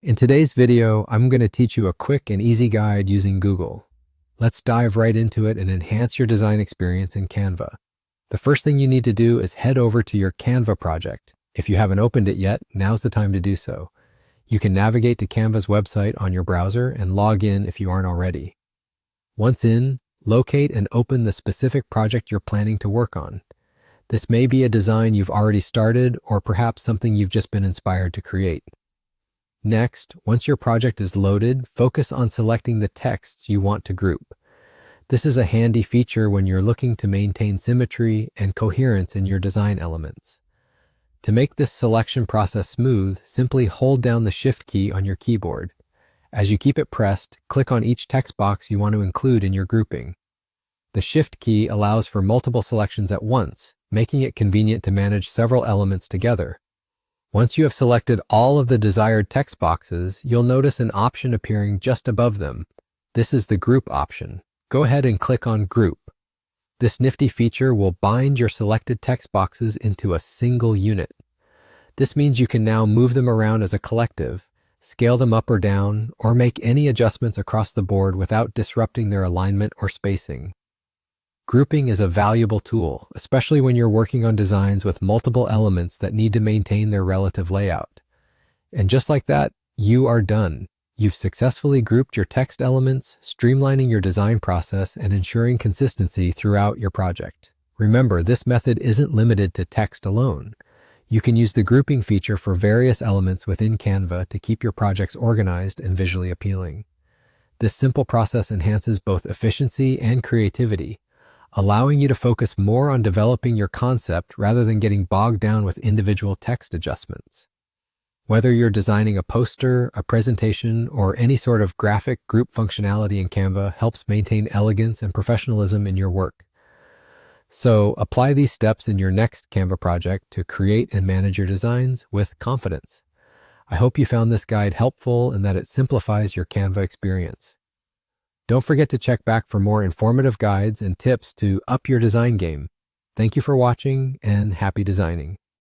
In today's video, I'm going to teach you a quick and easy guide using Google. Let's dive right into it and enhance your design experience in Canva. The first thing you need to do is head over to your Canva project. If you haven't opened it yet, now's the time to do so. You can navigate to Canva's website on your browser and log in if you aren't already. Once in, locate and open the specific project you're planning to work on. This may be a design you've already started or perhaps something you've just been inspired to create. Next, once your project is loaded, focus on selecting the texts you want to group. This is a handy feature when you're looking to maintain symmetry and coherence in your design elements. To make this selection process smooth, simply hold down the Shift key on your keyboard. As you keep it pressed, click on each text box you want to include in your grouping. The Shift key allows for multiple selections at once, making it convenient to manage several elements together. Once you have selected all of the desired text boxes, you'll notice an option appearing just above them. This is the Group option. Go ahead and click on Group. This nifty feature will bind your selected text boxes into a single unit. This means you can now move them around as a collective, scale them up or down, or make any adjustments across the board without disrupting their alignment or spacing. Grouping is a valuable tool, especially when you're working on designs with multiple elements that need to maintain their relative layout. And just like that, you are done. You've successfully grouped your text elements, streamlining your design process and ensuring consistency throughout your project. Remember, this method isn't limited to text alone. You can use the grouping feature for various elements within Canva to keep your projects organized and visually appealing. This simple process enhances both efficiency and creativity, allowing you to focus more on developing your concept rather than getting bogged down with individual text adjustments. Whether you're designing a poster, a presentation, or any sort of graphic group functionality in Canva helps maintain elegance and professionalism in your work. So apply these steps in your next Canva project to create and manage your designs with confidence. I hope you found this guide helpful and that it simplifies your Canva experience. Don't forget to check back for more informative guides and tips to up your design game. Thank you for watching and happy designing.